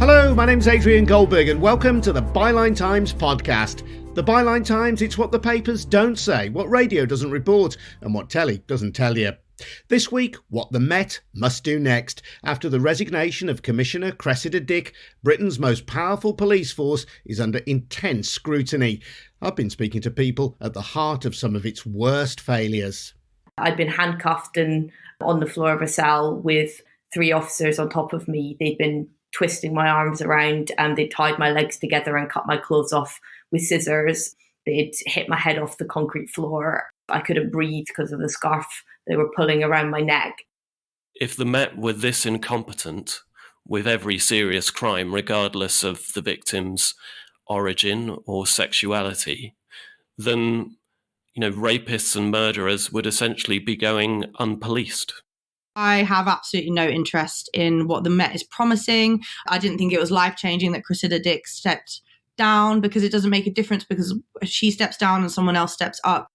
Hello, my name's Adrian Goldberg and welcome to the Byline Times podcast. The Byline Times, it's what the papers don't say, what radio doesn't report and what telly doesn't tell you. This week, what the Met must do next. After the resignation of Commissioner Cressida Dick, Britain's most powerful police force is under intense scrutiny. I've been speaking to people at the heart of some of its worst failures. I'd been handcuffed and on the floor of a cell with 3 officers on top of me. They'd been twisting my arms around and they tied my legs together and cut my clothes off with scissors. They'd hit my head off the concrete floor. I couldn't breathe because of the scarf they were pulling around my neck. If the Met were this incompetent with every serious crime, regardless of the victim's origin or sexuality, then, rapists and murderers would essentially be going unpoliced. I have absolutely no interest in what the Met is promising. I didn't think it was life-changing that Cressida Dick stepped down because it doesn't make a difference because she steps down and someone else steps up.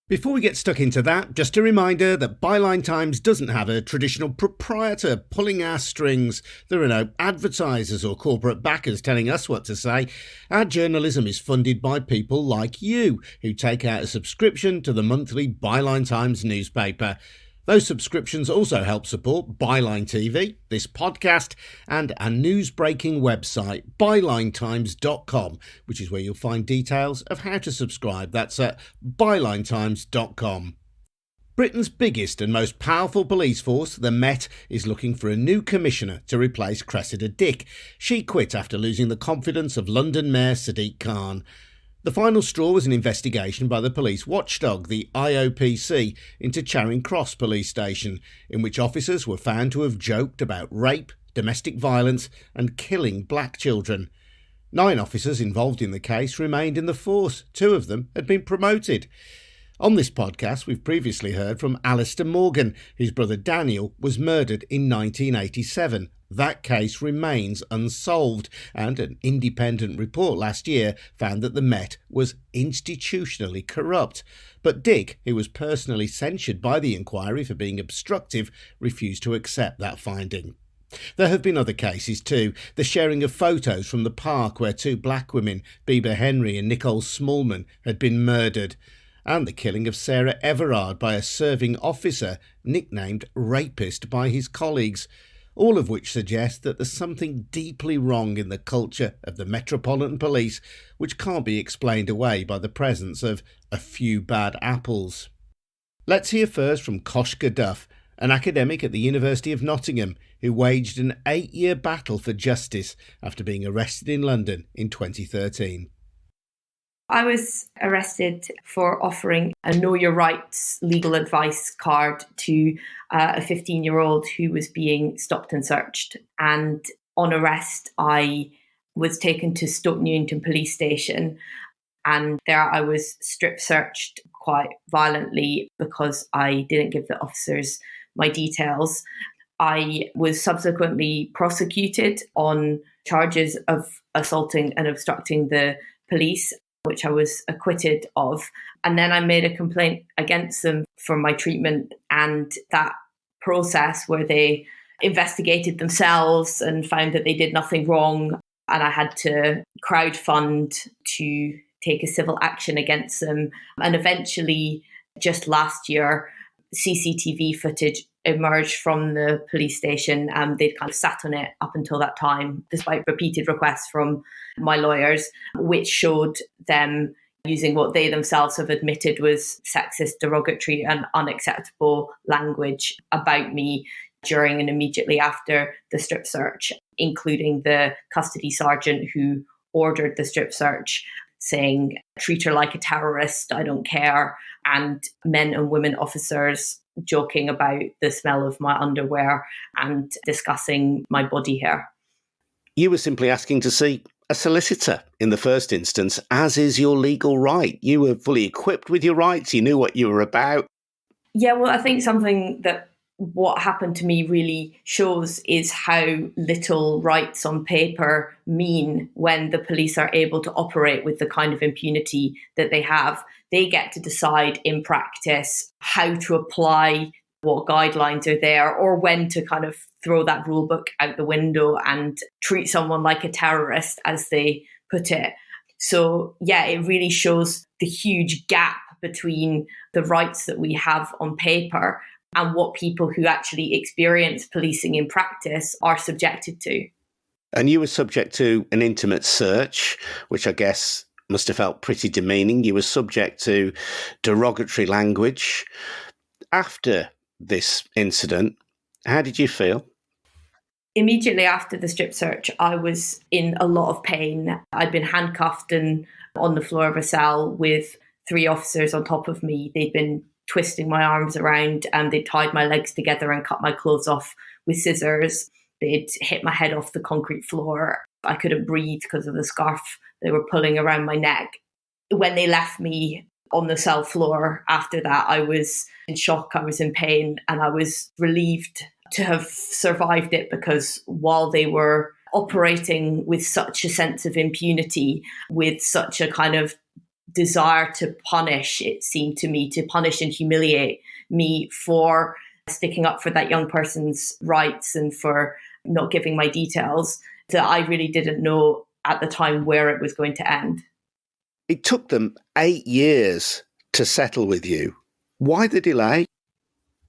Before we get stuck into that, just a reminder that Byline Times doesn't have a traditional proprietor pulling our strings. There are no advertisers or corporate backers telling us what to say. Our journalism is funded by people like you who take out a subscription to the monthly Byline Times newspaper. Those subscriptions also help support Byline TV, this podcast, and our news-breaking website, bylinetimes.com, which is where you'll find details of how to subscribe. That's at bylinetimes.com. Britain's biggest and most powerful police force, the Met, is looking for a new commissioner to replace Cressida Dick. She quit after losing the confidence of London Mayor Sadiq Khan. The final straw was an investigation by the police watchdog, the IOPC, into Charing Cross police station, in which officers were found to have joked about rape, domestic violence and killing black children. 9 officers involved in the case remained in the force. 2 of them had been promoted. On this podcast, we've previously heard from Alistair Morgan, whose brother Daniel was murdered in 1987. That case remains unsolved, and an independent report last year found that the Met was institutionally corrupt. But Dick, who was personally censured by the inquiry for being obstructive, refused to accept that finding. There have been other cases too. The sharing of photos from the park where 2 black women, Bieber Henry and Nicole Smallman, had been murdered. And the killing of Sarah Everard by a serving officer, nicknamed Rapist by his colleagues. All of which suggest that there's something deeply wrong in the culture of the Metropolitan Police, which can't be explained away by the presence of a few bad apples. Let's hear first from Koshka Duff, an academic at the University of Nottingham who waged an 8-year battle for justice after being arrested in London in 2013. I was arrested for offering a Know Your Rights legal advice card to a 15-year-old who was being stopped and searched. And on arrest, I was taken to Stoke Newington police station. And there I was strip searched quite violently because I didn't give the officers my details. I was subsequently prosecuted on charges of assaulting and obstructing the police, which I was acquitted of. And then I made a complaint against them for my treatment, and that process where they investigated themselves and found that they did nothing wrong, and I had to crowdfund to take a civil action against them. And eventually, just last year, CCTV footage emerged from the police station. They'd kind of sat on it up until that time, despite repeated requests from my lawyers, which showed them using what they themselves have admitted was sexist, derogatory and unacceptable language about me during and immediately after the strip search, including the custody sergeant who ordered the strip search, saying, "Treat her like a terrorist, I don't care," and men and women officers joking about the smell of my underwear and discussing my body hair. You were simply asking to see a solicitor in the first instance, as is your legal right. You were fully equipped with your rights. You knew what you were about. Yeah, well, I think something that what happened to me really shows is how little rights on paper mean when the police are able to operate with the kind of impunity that they have. They get to decide in practice how to apply what guidelines are there or when to kind of throw that rule book out the window and treat someone like a terrorist, as they put it. So, yeah, it really shows the huge gap between the rights that we have on paper and what people who actually experience policing in practice are subjected to. And you were subject to an intimate search, which I guess must have felt pretty demeaning. You were subject to derogatory language. After this incident, how did you feel? Immediately after the strip search, I was in a lot of pain. I'd been handcuffed and on the floor of a cell with 3 officers on top of me. They'd been twisting my arms around and they'd tied my legs together and cut my clothes off with scissors. They'd hit my head off the concrete floor. I couldn't breathe because of the scarf they were pulling around my neck. When they left me on the cell floor after that, I was in shock, I was in pain, and I was relieved to have survived it, because while they were operating with such a sense of impunity, with such a kind of desire to punish, it seemed to me, to punish and humiliate me for sticking up for that young person's rights and for not giving my details, that I really didn't know at the time where it was going to end. It took them 8 years to settle with you. Why the delay?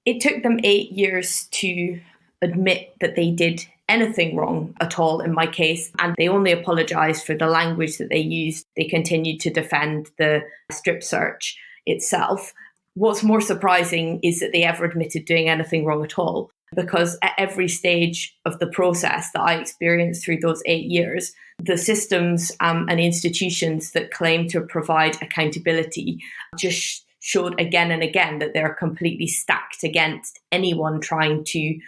It took them 8 years to admit that they did anything wrong at all in my case, and they only apologised for the language that they used. They continued to defend the strip search itself. What's more surprising is that they ever admitted doing anything wrong at all, because at every stage of the process that I experienced through those 8 years, the systems and institutions that claim to provide accountability just showed again and again that they're completely stacked against anyone trying to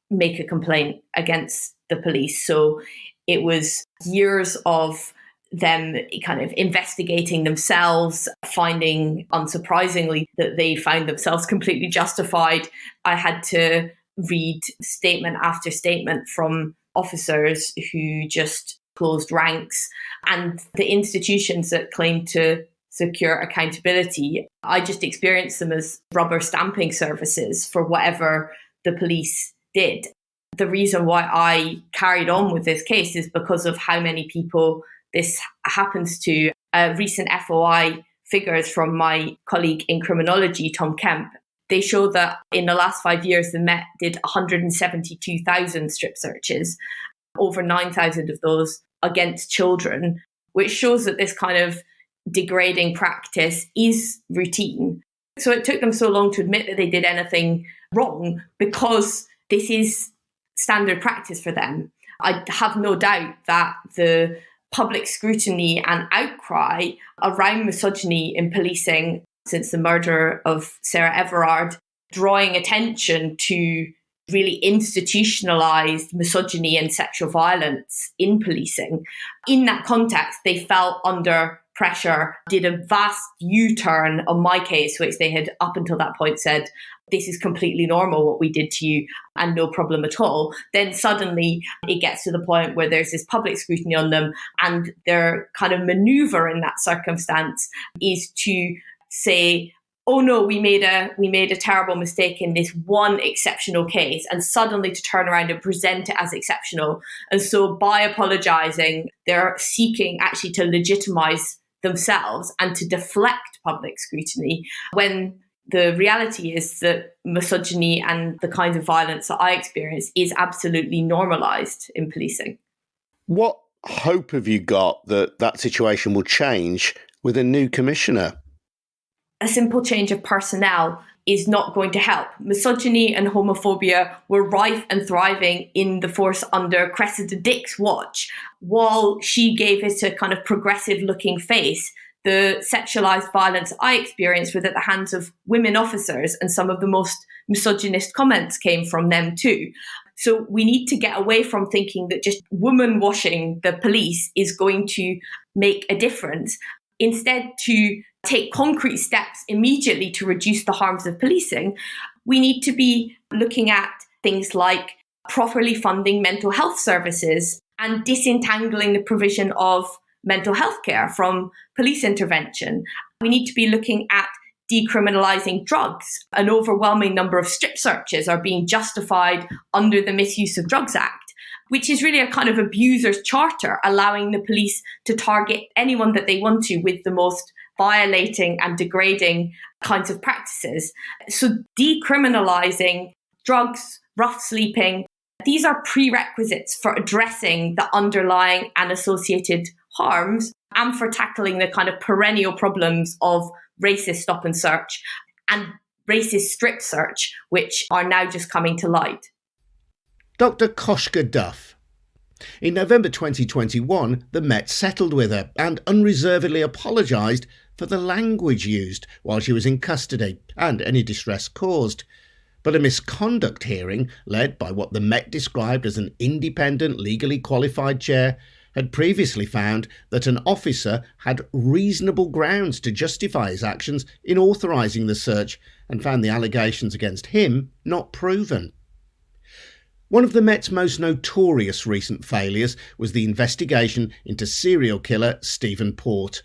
make a complaint against the police. So it was years of them kind of investigating themselves, finding, unsurprisingly, that they found themselves completely justified. I had to read statement after statement from officers who just closed ranks, and the institutions that claim to secure accountability, I just experienced them as rubber stamping services for whatever the police did. The reason why I carried on with this case is because of how many people this happens to. Recent FOI figures from my colleague in criminology, Tom Kemp, they show that in the last 5 years, the Met did 172,000 strip searches, over 9,000 of those against children, which shows that this kind of degrading practice is routine. So it took them so long to admit that they did anything wrong, because this is standard practice for them. I have no doubt that the public scrutiny and outcry around misogyny in policing since the murder of Sarah Everard, drawing attention to really institutionalized misogyny and sexual violence in policing. In that context, they felt under pressure, did a vast U-turn on my case, which they had up until that point said, this is completely normal what we did to you and no problem at all. Then suddenly it gets to the point where there's this public scrutiny on them, and their kind of maneuver in that circumstance is to say, oh no, we made a terrible mistake in this one exceptional case, and suddenly to turn around and present it as exceptional. And so by apologizing, they're seeking actually to legitimize themselves and to deflect public scrutiny, when the reality is that misogyny and the kinds of violence that I experience is absolutely normalized in policing. What hope have you got that that situation will change with a new commissioner? A simple change of personnel is not going to help. Misogyny and homophobia were rife and thriving in the force under Cressida Dick's watch. While she gave it a kind of progressive-looking face, the sexualized violence I experienced was at the hands of women officers, and some of the most misogynist comments came from them too. So we need to get away from thinking that just woman washing the police is going to make a difference. Instead, to take concrete steps immediately to reduce the harms of policing, we need to be looking at things like properly funding mental health services and disentangling the provision of mental health care from police intervention. We need to be looking at decriminalising drugs. An overwhelming number of strip searches are being justified under the Misuse of Drugs Act, which is really a kind of abuser's charter, allowing the police to target anyone that they want to with the most violating and degrading kinds of practices. So decriminalising drugs, rough sleeping, these are prerequisites for addressing the underlying and associated harms and for tackling the kind of perennial problems of racist stop and search and racist strip search, which are now just coming to light. Dr. Koshka Duff. In November 2021, the Met settled with her and unreservedly apologised for the language used while she was in custody and any distress caused. But a misconduct hearing, led by what the Met described as an independent, legally qualified chair, had previously found that an officer had reasonable grounds to justify his actions in authorising the search and found the allegations against him not proven. One of the Met's most notorious recent failures was the investigation into serial killer Stephen Port.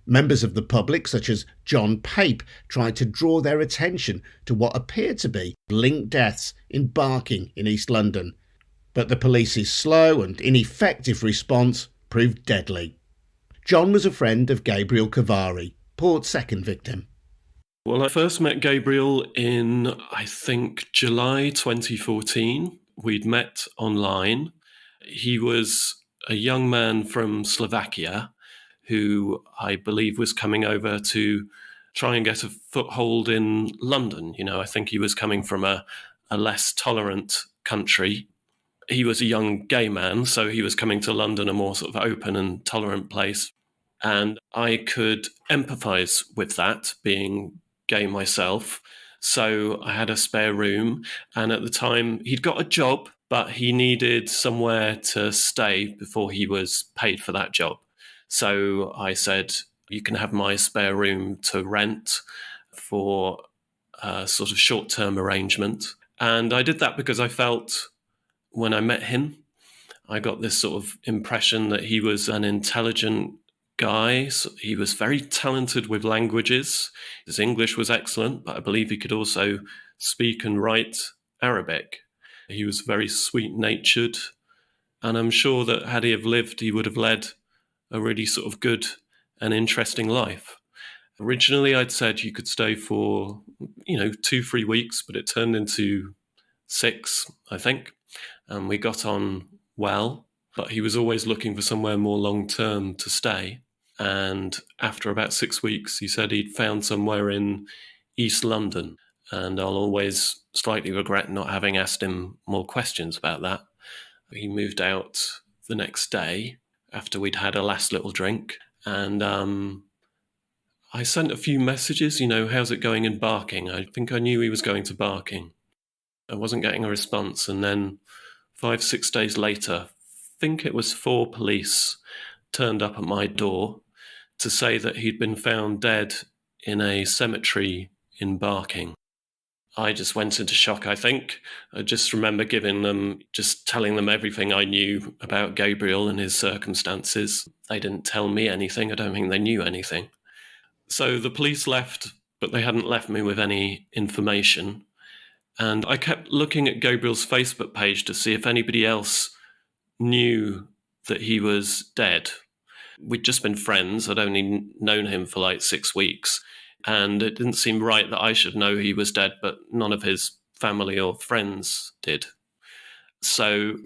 Members of the public, such as John Pape, tried to draw their attention to what appeared to be linked deaths in Barking in East London. But the police's slow and ineffective response proved deadly. John was a friend of Gabriel Cavari, Port's second victim. Well, I first met Gabriel in, I think, July 2014. We'd met online. He was a young man from Slovakia who I believe was coming over to try and get a foothold in London. You know, I think he was coming from a less tolerant country. He was a young gay man, so he was coming to London, a more sort of open and tolerant place. And I could empathise with that, being gay myself. So I had a spare room. And at the time, he'd got a job, but he needed somewhere to stay before he was paid for that job. So I said, you can have my spare room to rent for a sort of short-term arrangement. And I did that because I felt when I met him, I got this sort of impression that he was an intelligent guy. So he was very talented with languages. His English was excellent, but I believe he could also speak and write Arabic. He was very sweet-natured. And I'm sure that had he have lived, he would have led a really sort of good and interesting life. Originally, I'd said you could stay for, 2-3 weeks, but it turned into 6, I think. And we got on well, but he was always looking for somewhere more long-term to stay. And after about 6 weeks, he said he'd found somewhere in East London. And I'll always slightly regret not having asked him more questions about that. He moved out the next day after we'd had a last little drink. And I sent a few messages, how's it going in Barking? I think I knew he was going to Barking. I wasn't getting a response. And then 5-6 days later, I think it was 4 police turned up at my door to say that he'd been found dead in a cemetery in Barking. I just went into shock, I think. I just remember telling them everything I knew about Gabriel and his circumstances. They didn't tell me anything. I don't think they knew anything. So the police left, but they hadn't left me with any information. And I kept looking at Gabriel's Facebook page to see if anybody else knew that he was dead. We'd just been friends. I'd only known him for like 6 weeks. And it didn't seem right that I should know he was dead, but none of his family or friends did. So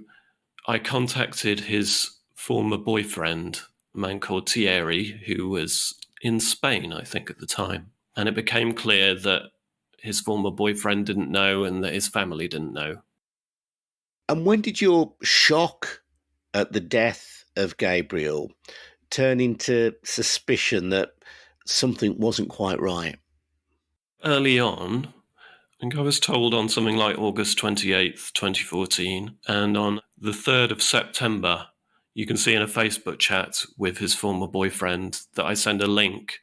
I contacted his former boyfriend, a man called Thierry, who was in Spain, I think, at the time. And it became clear that his former boyfriend didn't know and that his family didn't know. And when did your shock at the death of Gabriel turn into suspicion that something wasn't quite right? Early on, I think I was told on something like August 28th, 2014, and on the 3rd of September, you can see in a Facebook chat with his former boyfriend that I send a link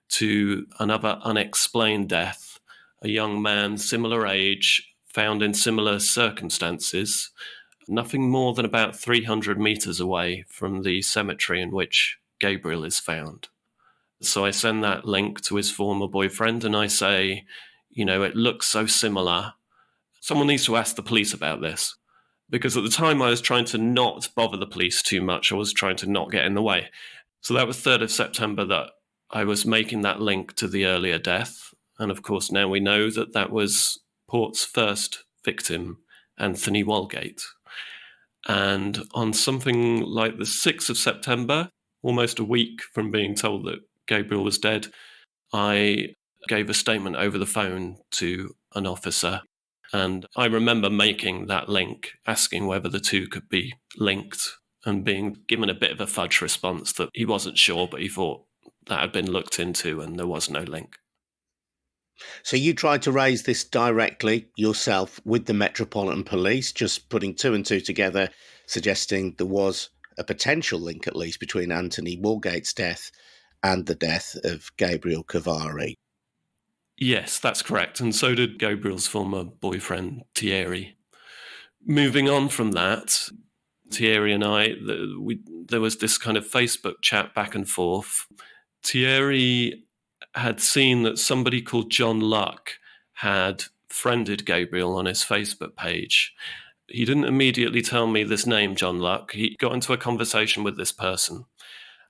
to another unexplained death, a young man similar age, found in similar circumstances, nothing more than about 300 meters away from the cemetery in which Gabriel is found. So I send that link to his former boyfriend and I say, it looks so similar. Someone needs to ask the police about this. Because at the time I was trying to not bother the police too much. I was trying to not get in the way. So that was 3rd of September that I was making that link to the earlier death. And of course, now we know that that was Port's first victim, Anthony Walgate. And on something like the 6th of September, almost a week from being told that Gabriel was dead, I gave a statement over the phone to an officer. And I remember making that link, asking whether the two could be linked, and being given a bit of a fudge response that he wasn't sure, but he thought that had been looked into and there was no link. So you tried to raise this directly yourself with the Metropolitan Police, just putting 2 and 2 together, suggesting there was a potential link, at least, between Anthony Walgate's death and the death of Gabriel Cavari. Yes, that's correct. And so did Gabriel's former boyfriend, Thierry. Moving on from that, Thierry and I, there was this kind of Facebook chat back and forth. Thierry had seen that somebody called John Luck had friended Gabriel on his Facebook page. He didn't immediately tell me this name, John Luck. He got into a conversation with this person.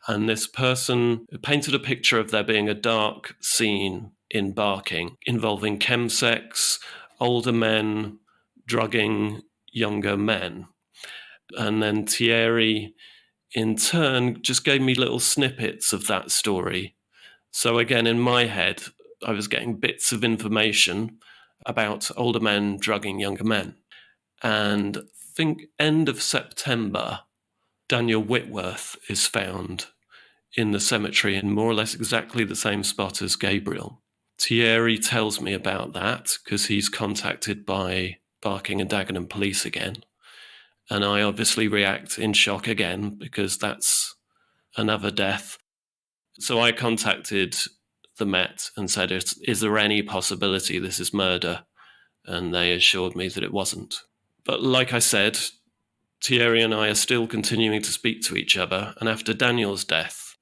And this person painted a picture of there being a dark scene in Barking involving chemsex, older men drugging younger men. And then Thierry, in turn, just gave me little snippets of that story. So again, in my head, I was getting bits of information about older men drugging younger men. And I think end of September, Daniel Whitworth is found in the cemetery in more or less exactly the same spot as Gabriel. Thierry tells me about that because he's contacted by Barking and Dagenham police again. And I obviously react in shock again because that's another death. So I contacted the Met and said, is there any possibility this is murder? And they assured me that it wasn't. But like I said, Thierry and I are still continuing to speak to each other. And after Daniel's death,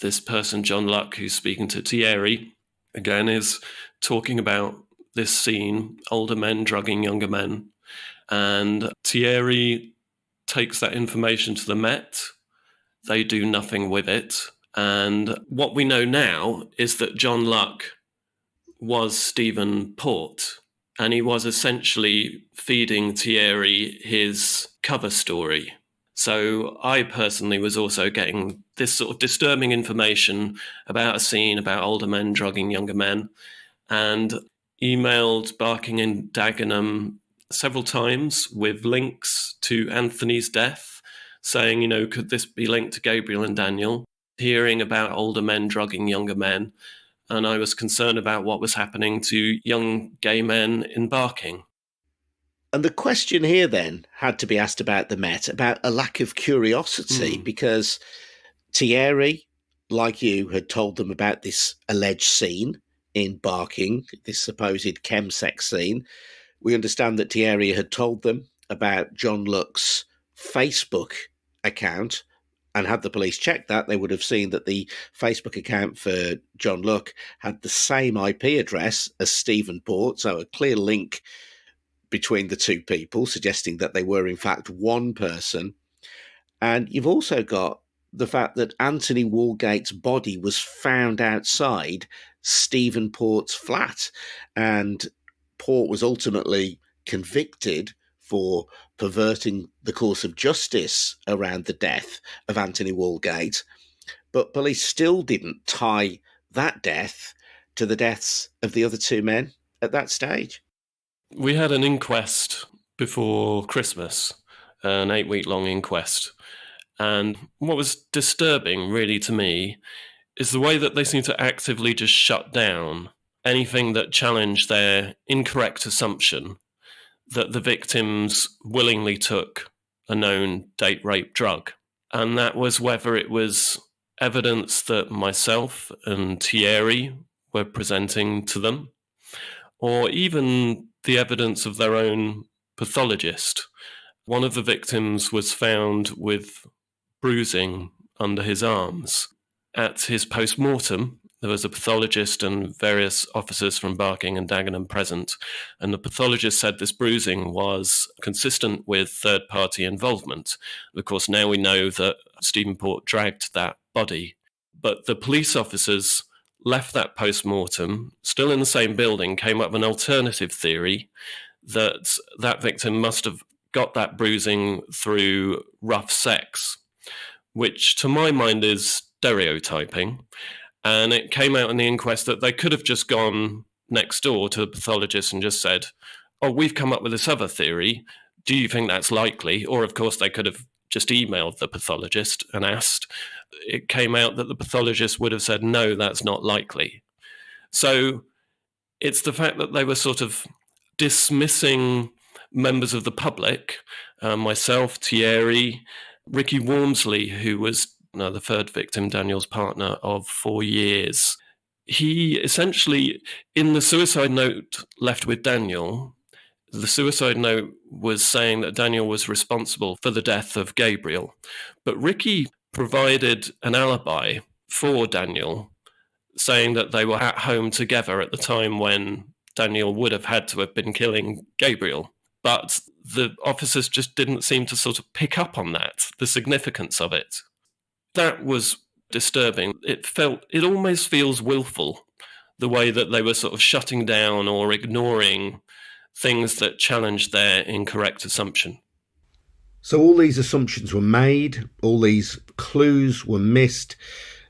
this person, John Luck, who's speaking to Thierry, again, is talking about this scene, older men drugging younger men. And Thierry takes that information to the Met. They do nothing with it. And what we know now is that John Luck was Stephen Port, and he was essentially feeding Thierry his cover story. So I personally was also getting this sort of disturbing information about a scene about older men drugging younger men, and emailed Barking and Dagenham several times with links to Anthony's death, saying, could this be linked to Gabriel and Daniel? Hearing about older men drugging younger men. And I was concerned about what was happening to young gay men in Barking. And the question here then had to be asked about the Met, about a lack of curiosity, because Thierry, like you, had told them about this alleged scene in Barking, this supposed chemsex scene. We understand that Thierry had told them about John Luck's Facebook account, and had the police checked that, they would have seen that the Facebook account for John Luck had the same IP address as Stephen Port, so a clear link between the two people, suggesting that they were in fact one person. And you've also got the fact that Anthony Walgate's body was found outside Stephen Port's flat, and Port was ultimately convicted for perverting the course of justice around the death of Anthony Walgate. But police still didn't tie that death to the deaths of the other two men at that stage. We had an inquest before Christmas, an 8-week-long inquest. And what was disturbing, really, to me, is the way that they seem to actively just shut down anything that challenged their incorrect assumption that the victims willingly took a known date rape drug. And that was whether it was evidence that myself and Thierry were presenting to them, or even the evidence of their own pathologist. One of the victims was found with bruising under his arms. at his post-mortem, there was a pathologist and various officers from Barking and Dagenham present, and the pathologist said this bruising was consistent with third-party involvement. Of course, now we know that Stephen Port dragged that body, but the police officers left that post-mortem, still in the same building, came up with an alternative theory that that victim must have got that bruising through rough sex, which to my mind is stereotyping. And it came out in the inquest that they could have just gone next door to the pathologist and just said, oh, we've come up with this other theory. Do you think that's likely? Or, of course, they could have just emailed the pathologist and asked. It came out that the pathologist would have said, no, that's not likely. So it's the fact that they were sort of dismissing members of the public, myself, Thierry, Ricky Wormsley, who was the third victim, Daniel's partner of 4 years. He essentially, in the suicide note left with Daniel, the suicide note was saying that Daniel was responsible for the death of Gabriel. But Ricky provided an alibi for Daniel, saying that they were at home together at the time when Daniel would have had to have been killing Gabriel. But the officers just didn't seem to sort of pick up on that, the significance of it. That was disturbing. It almost feels willful, the way that they were sort of shutting down or ignoring things that challenged their incorrect assumption. So all these assumptions were made, all these clues were missed,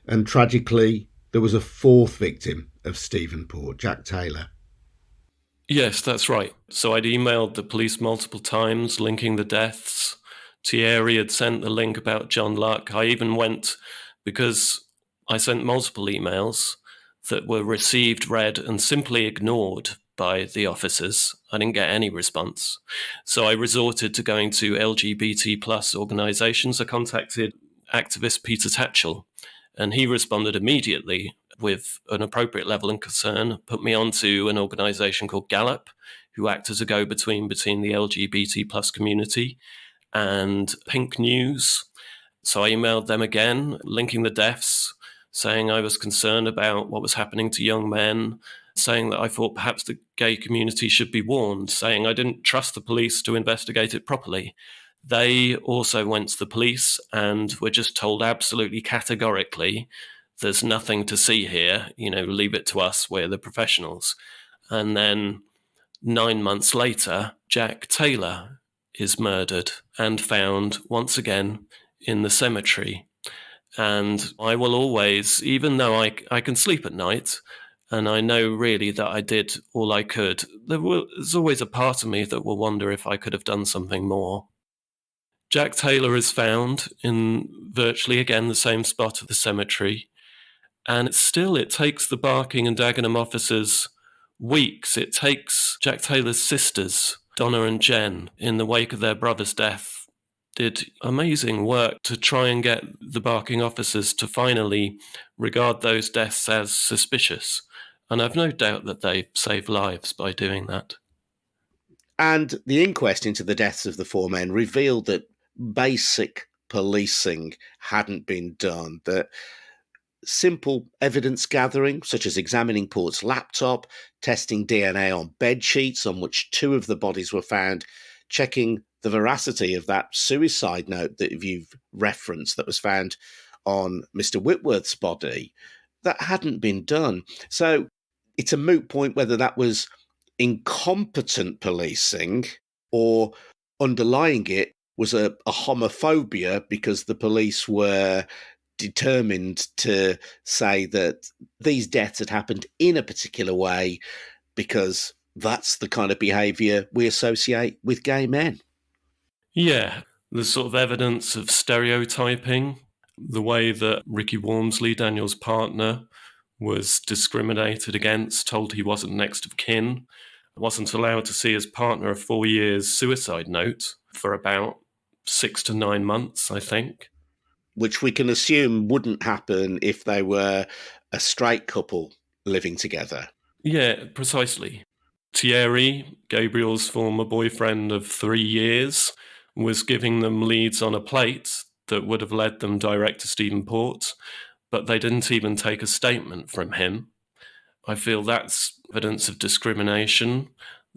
and tragically, there was a fourth victim of Stephen Port, Jack Taylor. Yes, that's right. So I'd emailed the police multiple times, linking the deaths. Thierry had sent the link about John Luck. I even went, because I sent multiple emails that were received, read, and simply ignored by the officers. I didn't get any response. So I resorted to going to LGBT plus organisations. I contacted activist Peter Tatchell, and he responded immediately with an appropriate level of concern, put me onto an organisation called Gallup, who act as a go-between between the LGBT plus community and Pink News. So I emailed them again, linking the deaths, saying I was concerned about what was happening to young men, saying that I thought perhaps the gay community should be warned, saying I didn't trust the police to investigate it properly. They also went to the police and were just told absolutely categorically, there's nothing to see here, leave it to us, we're the professionals. And then 9 months later, Jack Taylor is murdered and found once again in the cemetery. And I will always, even though I can sleep at night, and I know really that I did all I could, there's always a part of me that will wonder if I could have done something more. Jack Taylor is found in virtually, again, the same spot of the cemetery. And it takes the Barking and Dagenham officers weeks. It takes Jack Taylor's sisters, Donna and Jen, in the wake of their brother's death, did amazing work to try and get the Barking officers to finally regard those deaths as suspicious. And I've no doubt that they saved lives by doing that. And the inquest into the deaths of the four men revealed that basic policing hadn't been done, that simple evidence gathering, such as examining Port's laptop, testing DNA on bed sheets on which two of the bodies were found, checking the veracity of that suicide note that you've referenced that was found on Mr. Whitworth's body, that hadn't been done. So it's a moot point whether that was incompetent policing or underlying it was a homophobia because the police were determined to say that these deaths had happened in a particular way because that's the kind of behaviour we associate with gay men. Yeah, the sort of evidence of stereotyping, the way that Ricky Wormsley, Daniel's partner, was discriminated against, told he wasn't next of kin, wasn't allowed to see his partner of 4 years' suicide note for about 6 to 9 months, I think. Which we can assume wouldn't happen if they were a straight couple living together. Yeah, precisely. Thierry, Gabriel's former boyfriend of 3 years, was giving them leads on a plate that would have led them direct to Stephen Port. but they didn't even take a statement from him. I feel that's evidence of discrimination.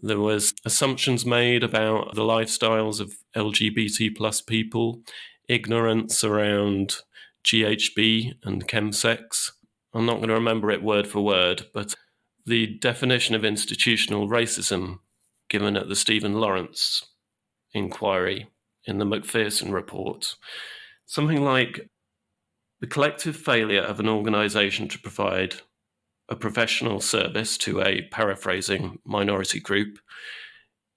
There was assumptions made about the lifestyles of LGBT plus people, ignorance around GHB and chemsex. I'm not going to remember it word for word, but the definition of institutional racism given at the Stephen Lawrence inquiry in the Macpherson report, something like the collective failure of an organisation to provide a professional service to a, paraphrasing, minority group.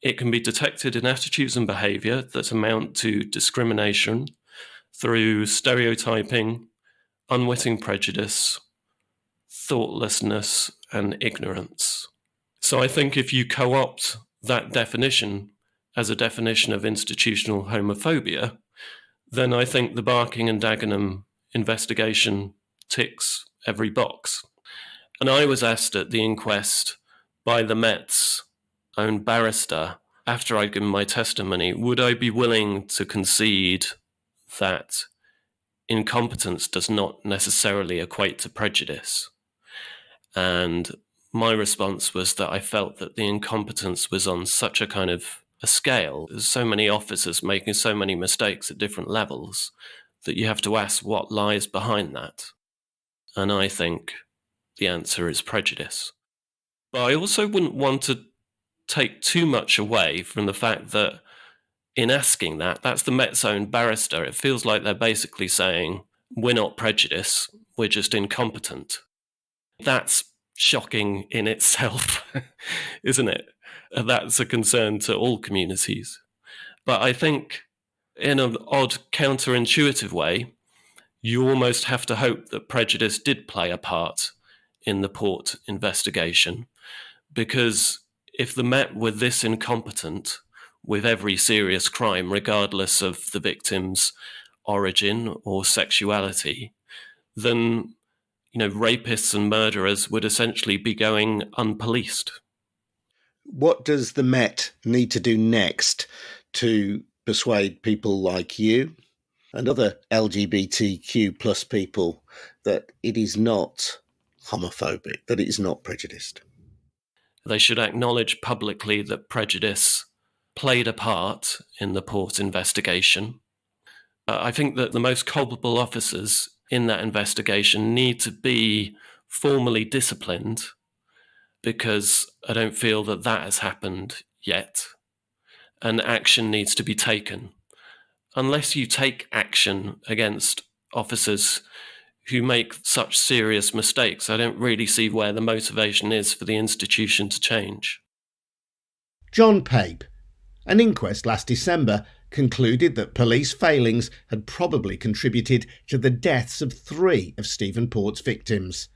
It can be detected in attitudes and behaviour that amount to discrimination through stereotyping, unwitting prejudice, thoughtlessness, and ignorance. So I think if you co-opt that definition as a definition of institutional homophobia, then I think the Barking and Dagenham investigation ticks every box. And I was asked at the inquest by the Met's own barrister, after I'd given my testimony, would I be willing to concede that incompetence does not necessarily equate to prejudice? And my response was that I felt that the incompetence was on such a kind of a scale, there's so many officers making so many mistakes at different levels, that you have to ask what lies behind that. And I think the answer is prejudice. But I also wouldn't want to take too much away from the fact that in asking that, that's the Met's own barrister. It feels like they're basically saying, we're not prejudiced, we're just incompetent. That's shocking in itself, isn't it? That's a concern to all communities. But I think in an odd counterintuitive way, you almost have to hope that prejudice did play a part in the Port investigation, because if the Met were this incompetent with every serious crime, regardless of the victim's origin or sexuality, then, rapists and murderers would essentially be going unpoliced. What does the Met need to do next to persuade people like you and other LGBTQ plus people that it is not homophobic, that it is not prejudiced? They should acknowledge publicly that prejudice played a part in the Port investigation. I think that the most culpable officers in that investigation need to be formally disciplined, because I don't feel that that has happened yet, and action needs to be taken. Unless you take action against officers who make such serious mistakes, I don't really see where the motivation is for the institution to change. John Pape. An inquest last December concluded that police failings had probably contributed to the deaths of 3 of Stephen Port's victims.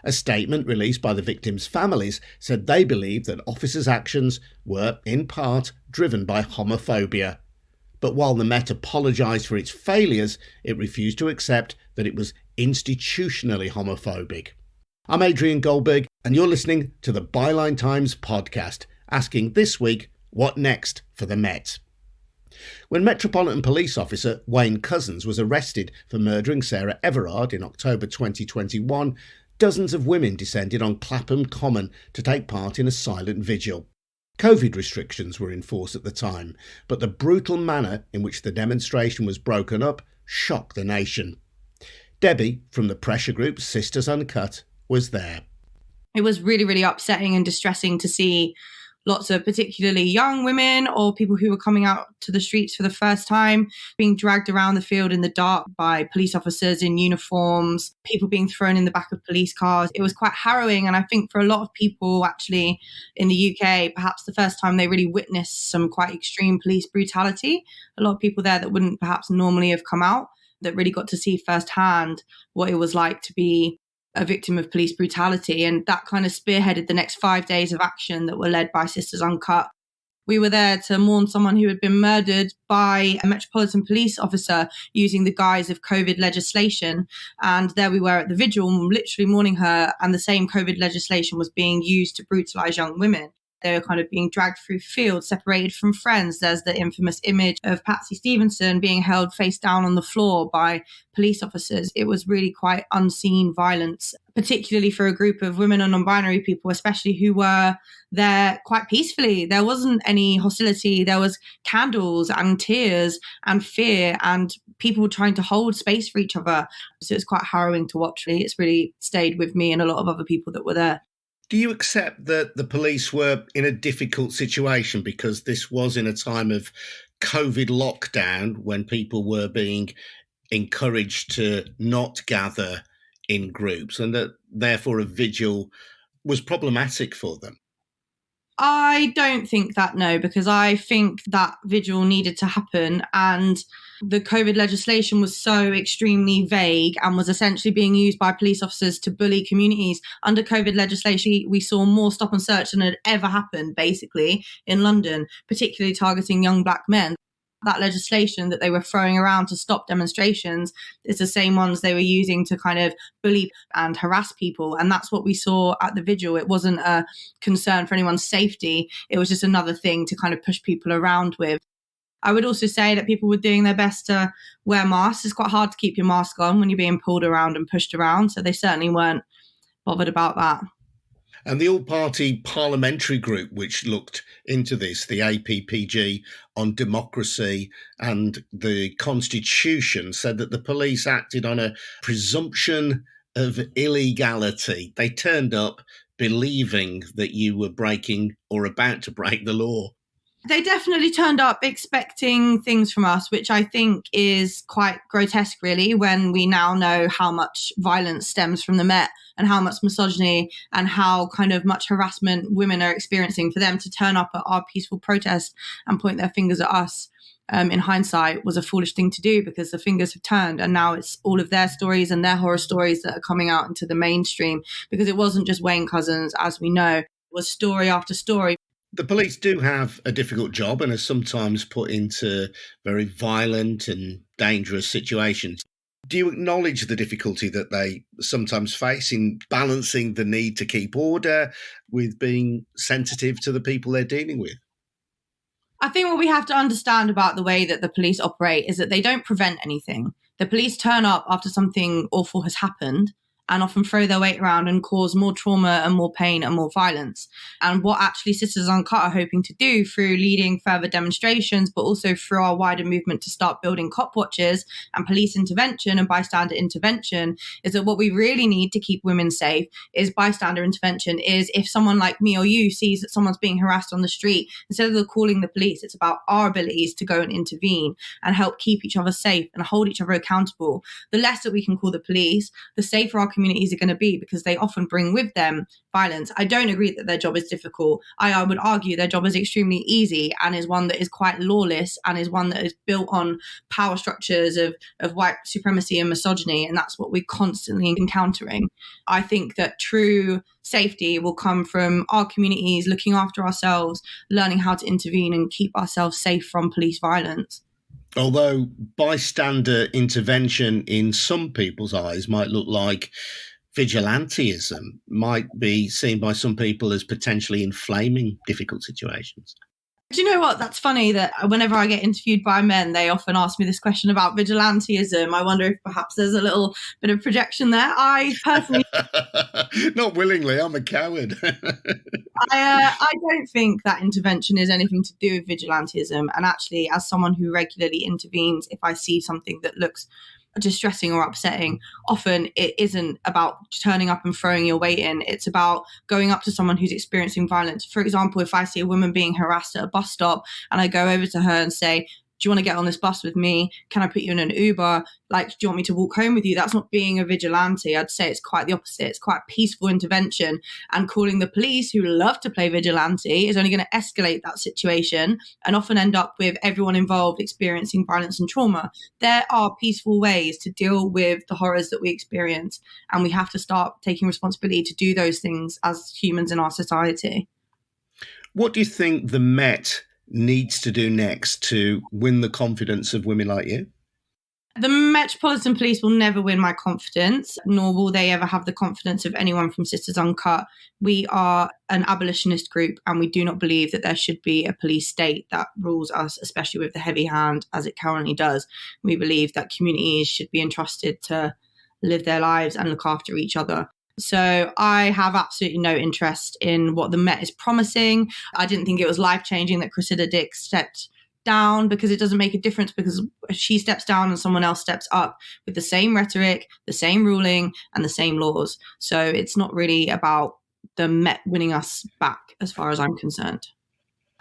A statement released by the victims' families said they believed that officers' actions were, in part, driven by homophobia. But while the Met apologised for its failures, it refused to accept that it was institutionally homophobic. I'm Adrian Goldberg, and you're listening to the Byline Times podcast, asking this week, what next for the Met? When Metropolitan Police Officer Wayne Cousins was arrested for murdering Sarah Everard in October 2021, dozens of women descended on Clapham Common to take part in a silent vigil. COVID restrictions were in force at the time, but the brutal manner in which the demonstration was broken up shocked the nation. Debbie, from the pressure group Sisters Uncut, was there. It was really, really upsetting and distressing to see lots of particularly young women or people who were coming out to the streets for the first time being dragged around the field in the dark by police officers in uniforms, people being thrown in the back of police cars. It was quite harrowing. And I think for a lot of people actually in the UK, perhaps the first time they really witnessed some quite extreme police brutality. A lot of people there that wouldn't perhaps normally have come out, that really got to see firsthand what it was like to be a victim of police brutality. And that kind of spearheaded the next 5 days of action that were led by Sisters Uncut. We were there to mourn someone who had been murdered by a Metropolitan Police officer using the guise of COVID legislation. And there we were at the vigil, literally mourning her, and the same COVID legislation was being used to brutalise young women. They were kind of being dragged through fields, separated from friends. There's the infamous image of Patsy Stevenson being held face down on the floor by police officers. It was really quite unseen violence, particularly for a group of women and non-binary people, especially who were there quite peacefully. There wasn't any hostility. There was candles and tears and fear and people trying to hold space for each other. So it's quite harrowing to watch. It's really stayed with me and a lot of other people that were there. Do you accept that the police were in a difficult situation because this was in a time of COVID lockdown when people were being encouraged to not gather in groups and that therefore a vigil was problematic for them? I don't think that, no, because I think that vigil needed to happen and the COVID legislation was so extremely vague and was essentially being used by police officers to bully communities. Under COVID legislation, we saw more stop and search than had ever happened, basically, in London, particularly targeting young black men. That legislation that they were throwing around to stop demonstrations is the same ones they were using to kind of bully and harass people. And that's what we saw at the vigil. It wasn't a concern for anyone's safety. It was just another thing to kind of push people around with. I would also say that people were doing their best to wear masks. It's quite hard to keep your mask on when you're being pulled around and pushed around. So they certainly weren't bothered about that. And the all-party parliamentary group, which looked into this, the APPG on democracy and the constitution, said that the police acted on a presumption of illegality. They turned up believing that you were breaking or about to break the law. They definitely turned up expecting things from us, which I think is quite grotesque, really, when we now know how much violence stems from the Met and how much misogyny and how kind of much harassment women are experiencing. For them to turn up at our peaceful protest and point their fingers at us, in hindsight, was a foolish thing to do because the fingers have turned and now it's all of their stories and their horror stories that are coming out into the mainstream, because it wasn't just Wayne Couzens, as we know. It was story after story. The police do have a difficult job and are sometimes put into very violent and dangerous situations. Do you acknowledge the difficulty that they sometimes face in balancing the need to keep order with being sensitive to the people they're dealing with? I think what we have to understand about the way that the police operate is that they don't prevent anything. The police turn up after something awful has happened and often throw their weight around and cause more trauma and more pain and more violence. And what actually Sisters Uncut are hoping to do through leading further demonstrations, but also through our wider movement to start building cop watches and police intervention and bystander intervention, is that what we really need to keep women safe is bystander intervention. Is if someone like me or you sees that someone's being harassed on the street, instead of calling the police, it's about our abilities to go and intervene and help keep each other safe and hold each other accountable. The less that we can call the police, the safer our communities are going to be, because they often bring with them violence. I don't agree that their job is difficult. I would argue their job is extremely easy and is one that is quite lawless and is one that is built on power structures of white supremacy and misogyny, and that's what we're constantly encountering. I think that true safety will come from our communities looking after ourselves, learning how to intervene and keep ourselves safe from police violence. Although bystander intervention in some people's eyes might look like vigilantism, might be seen by some people as potentially inflaming difficult situations. Do you know what? That's funny that whenever I get interviewed by men, they often ask me this question about vigilantism. I wonder if perhaps there's a little bit of projection there. I personally... Not willingly, I'm a coward. I don't think that intervention is anything to do with vigilantism. And actually, as someone who regularly intervenes, if I see something that looks distressing or upsetting, often it isn't about turning up and throwing your weight in. It's about going up to someone who's experiencing violence. For example, if I see a woman being harassed at a bus stop and I go over to her and say, do you want to get on this bus with me? Can I put you in an Uber? Like, do you want me to walk home with you? That's not being a vigilante. I'd say it's quite the opposite. It's quite a peaceful intervention. And calling the police, who love to play vigilante, is only going to escalate that situation and often end up with everyone involved experiencing violence and trauma. There are peaceful ways to deal with the horrors that we experience. And we have to start taking responsibility to do those things as humans in our society. What do you think the Met needs to do next to win the confidence of women like you? The Metropolitan Police will never win my confidence, nor will they ever have the confidence of anyone from Sisters Uncut. We are an abolitionist group, and we do not believe that there should be a police state that rules us, especially with the heavy hand as it currently does. We believe that communities should be entrusted to live their lives and look after each other. So I have absolutely no interest in what the Met is promising. I didn't think it was life-changing that Cressida Dick stepped down, because it doesn't make a difference, because she steps down and someone else steps up with the same rhetoric, the same ruling and the same laws. So it's not really about the Met winning us back as far as I'm concerned.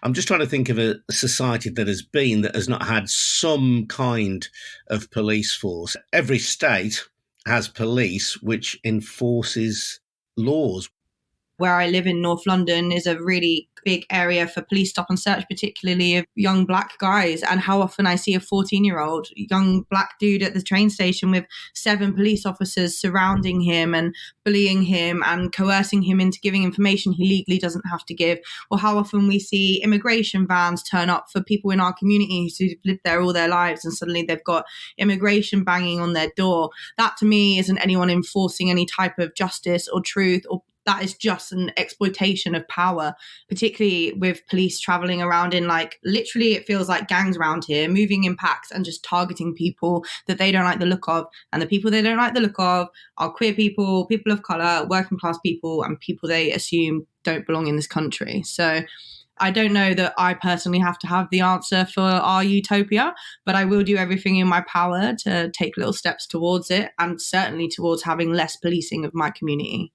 I'm just trying to think of a society that has not had some kind of police force. Every state has police which enforces laws. Where I live in North London is a really big area for police stop and search, particularly of young black guys. And how often I see a 14-year-old young black dude at the train station with 7 police officers surrounding him and bullying him and coercing him into giving information he legally doesn't have to give. Or how often we see immigration vans turn up for people in our communities who've lived there all their lives, and suddenly they've got immigration banging on their door. That to me isn't anyone enforcing any type of justice or truth, or that is just an exploitation of power, particularly with police traveling around in, like, literally it feels like gangs around here, moving in packs and just targeting people that they don't like the look of. And the people they don't like the look of are queer people, people of colour, working class people, and people they assume don't belong in this country. So I don't know that I personally have to have the answer for our utopia, but I will do everything in my power to take little steps towards it, and certainly towards having less policing of my community.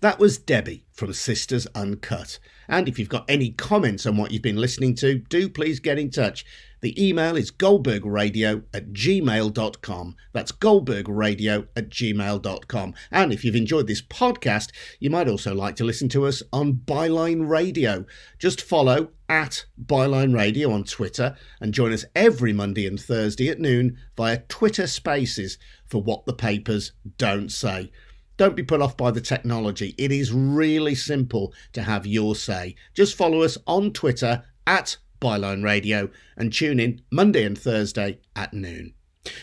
That was Debbie from Sisters Uncut. And if you've got any comments on what you've been listening to, do please get in touch. The email is goldbergradio@gmail.com. That's goldbergradio@gmail.com. And if you've enjoyed this podcast, you might also like to listen to us on Byline Radio. Just follow @Byline Radio on Twitter and join us every Monday and Thursday at noon via Twitter Spaces for What the Papers Don't Say. Don't be put off by the technology. It is really simple to have your say. Just follow us on Twitter @Byline Radio and tune in Monday and Thursday at noon.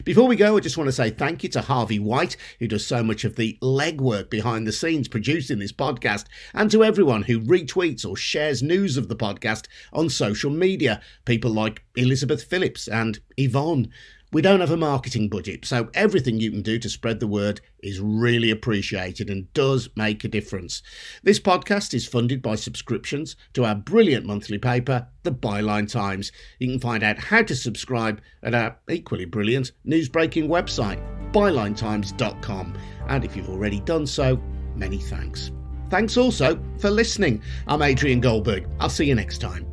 Before we go, I just want to say thank you to Harvey White, who does so much of the legwork behind the scenes producing this podcast, and to everyone who retweets or shares news of the podcast on social media, people like Elizabeth Phillips and Yvonne. We don't have a marketing budget, so everything you can do to spread the word is really appreciated and does make a difference. This podcast is funded by subscriptions to our brilliant monthly paper, the Byline Times. You can find out how to subscribe at our equally brilliant news-breaking website, bylinetimes.com. And if you've already done so, many thanks. Thanks also for listening. I'm Adrian Goldberg. I'll see you next time.